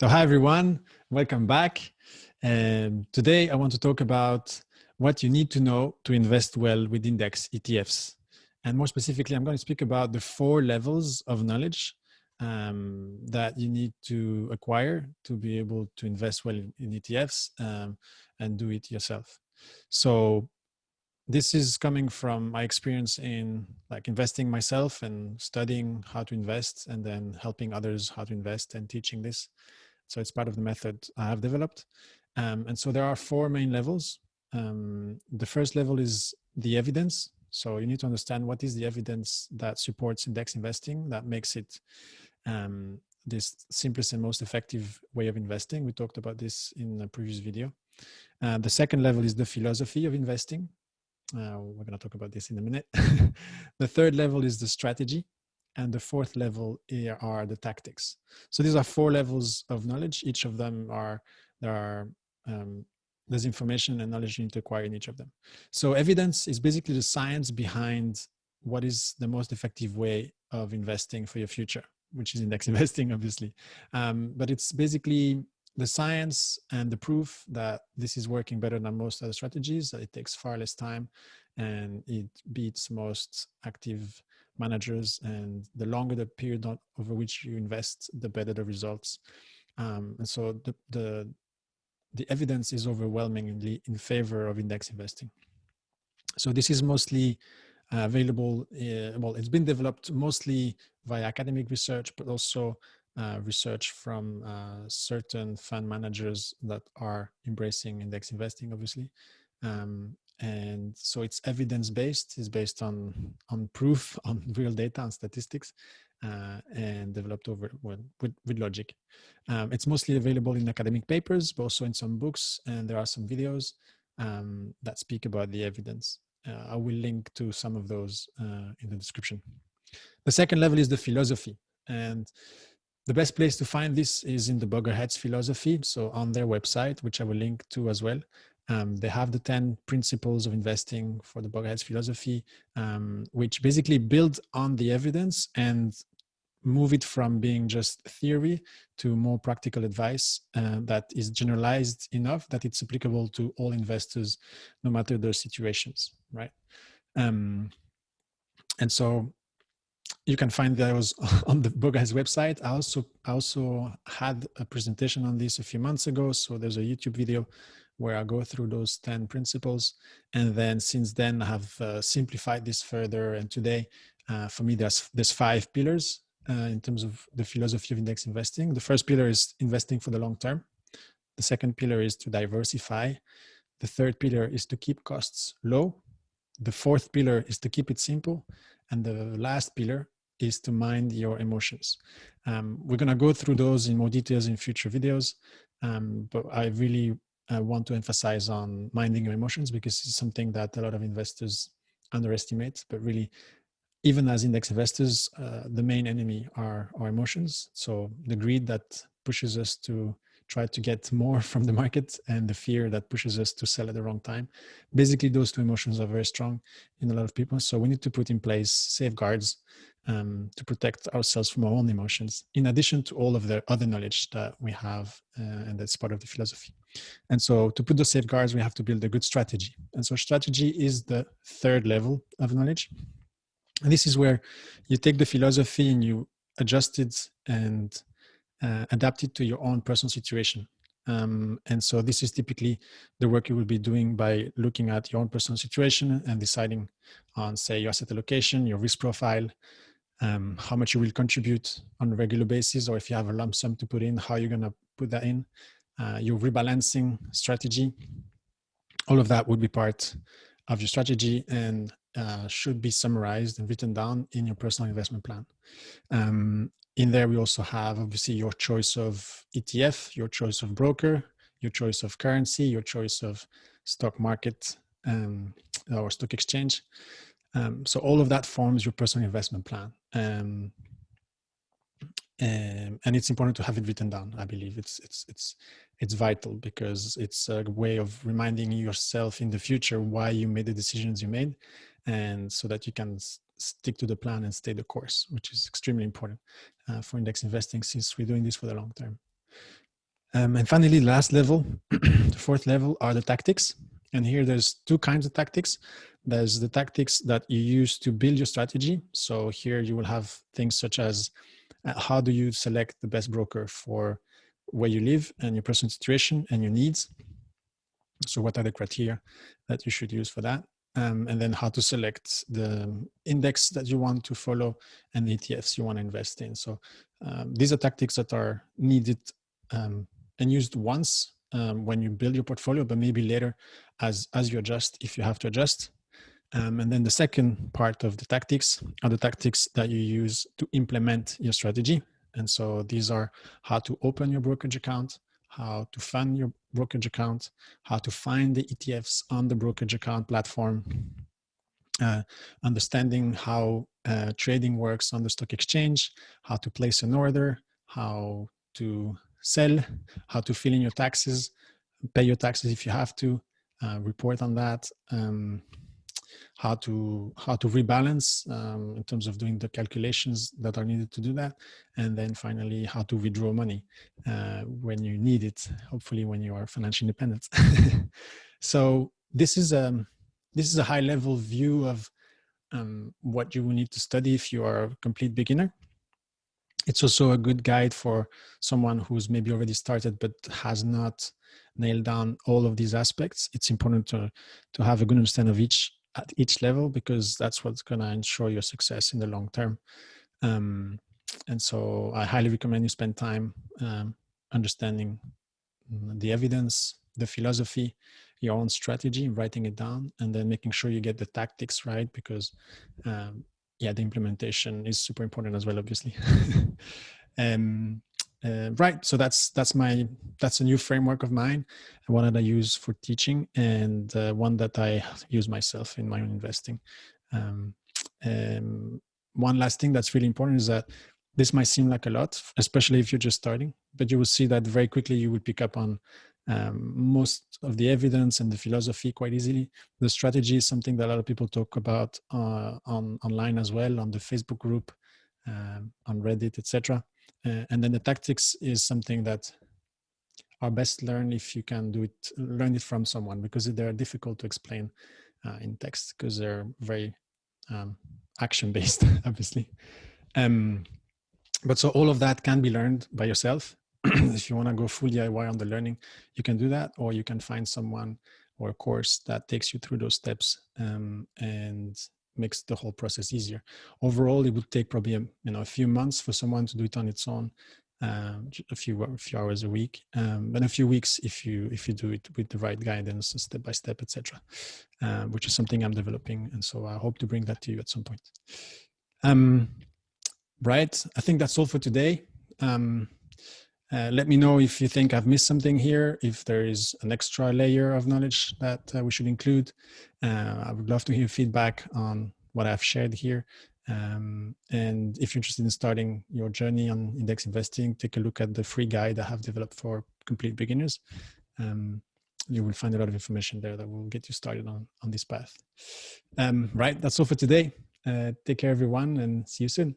So hi everyone, welcome back. Today I want to talk about what you need to know to invest well with index ETFs. And more specifically, I'm going to speak about the 4 levels of knowledge that you need to acquire to be able to invest well in ETFs and do it yourself. So this is coming from my experience in like investing myself and studying how to invest and then helping others how to invest and teaching this. So it's part of the method I have developed. And so there are 4 main levels. The first level is the evidence. So you need to understand what is the evidence that supports index investing, that makes it this simplest and most effective way of investing. We talked about this in a previous video. The second level is the philosophy of investing. We're going to talk about this in a minute. The third level is the strategy. And the fourth level are the tactics. So these are 4 levels of knowledge. Each of them there's information and knowledge you need to acquire in each of them. So evidence is basically the science behind what is the most effective way of investing for your future, which is index investing, obviously. But it's basically the science and the proof that this is working better than most other strategies, that it takes far less time and it beats most active managers, and the longer the period over which you invest, the better the results. And so the evidence is overwhelmingly in favor of index investing. So this is mostly available, well, it's been developed mostly via academic research, but also research from certain fund managers that are embracing index investing, obviously. And so it's evidence-based, it's based on proof, on real data and statistics, and developed with logic. It's mostly available in academic papers, but also in some books, and there are some videos that speak about the evidence. I will link to some of those in the description. The second level is the philosophy, and the best place to find this is in the Buggerhead's philosophy. So on their website, which I will link to as well, they have the 10 principles of investing for the Buggerhead's philosophy, which basically build on the evidence and move it from being just theory to more practical advice that is generalized enough that it's applicable to all investors, no matter their situations, right? And so you can find those on the Buggerhead's website. I also had a presentation on this a few months ago. So there's a YouTube video where I go through those 10 principles. And then since then I have simplified this further. And today, for me, there's 5 pillars in terms of the philosophy of index investing. The first pillar is investing for the long term. The second pillar is to diversify. The third pillar is to keep costs low. The fourth pillar is to keep it simple. And the last pillar is to mind your emotions. We're going to go through those in more details in future videos. But I really want to emphasize on minding your emotions, because it's something that a lot of investors underestimate. But really, even as index investors, the main enemy are our emotions. So the greed that pushes us to try to get more from the market, and the fear that pushes us to sell at the wrong time. Basically, those 2 emotions are very strong in a lot of people. So we need to put in place safeguards to protect ourselves from our own emotions, in addition to all of the other knowledge that we have, and that's part of the philosophy. And so to put those safeguards, we have to build a good strategy. And so strategy is the third level of knowledge. And this is where you take the philosophy and you adjust it and adapt it to your own personal situation. And so this is typically the work you will be doing by looking at your own personal situation and deciding on, say, your asset allocation, your risk profile, how much you will contribute on a regular basis, or if you have a lump sum to put in, how you're going to put that in, your rebalancing strategy. All of that would be part of your strategy and should be summarized and written down in your personal investment plan. In there, we also have obviously your choice of ETF, your choice of broker, your choice of currency, your choice of stock market or stock exchange. So all of that forms your personal investment plan. And it's important to have it written down. I believe it's vital, because it's a way of reminding yourself in the future why you made the decisions you made, and so that you can stick to the plan and stay the course, which is extremely important for index investing, since we're doing this for the long term. And finally, the last level, the fourth level, are the tactics. And here there's two kinds of tactics. There's the tactics that you use to build your strategy. So here you will have things such as how do you select the best broker for where you live and your personal situation and your needs. So what are the criteria that you should use for that? And then how to select the index that you want to follow and the ETFs you want to invest in. So these are tactics that are needed and used once when you build your portfolio, but maybe later as you adjust, if you have to adjust. And then the second part of the tactics are the tactics that you use to implement your strategy. And so these are how to open your brokerage account, how to fund your brokerage account, how to find the ETFs on the brokerage account platform, understanding how trading works on the stock exchange, how to place an order, how to sell, how to fill in your taxes, pay your taxes if you have to, report on that, how to rebalance in terms of doing the calculations that are needed to do that, and then finally how to withdraw money when you need it, hopefully when you are financially independent. So this is a high level view of what you will need to study if you are a complete beginner. It's also a good guide for someone who's maybe already started but has not nailed down all of these aspects. It's important to have a good understanding of each at each level, because that's what's going to ensure your success in the long term. And so I highly recommend you spend time understanding the evidence, the philosophy, your own strategy, writing it down, and then making sure you get the tactics right, because yeah, the implementation is super important as well, obviously. Right, so that's a new framework of mine, one that I use for teaching, and one that I use myself in my own investing. One last thing that's really important is that this might seem like a lot, especially if you're just starting, but you will see that very quickly you will pick up on most of the evidence and the philosophy quite easily. The strategy is something that a lot of people talk about online as well, on the Facebook group, on Reddit, etc. And then the tactics is something that are best learned if you can learn it from someone, because they're difficult to explain in text, because they're very action-based, obviously. But so all of that can be learned by yourself. If you want to go full DIY on the learning, you can do that, or you can find someone or a course that takes you through those steps and makes the whole process easier. Overall, it would take probably a few months for someone to do it on its own, a few hours a week, but a few weeks if you do it with the right guidance, step by step, etc. Which is something I'm developing, and so I hope to bring that to you at some point. Right, I think that's all for today. Let me know if you think I've missed something here, if there is an extra layer of knowledge that we should include. I would love to hear feedback on what I've shared here. And if you're interested in starting your journey on index investing, take a look at the free guide I have developed for complete beginners. You will find a lot of information there that will get you started on this path. Right, that's all for today. Take care, everyone, and see you soon.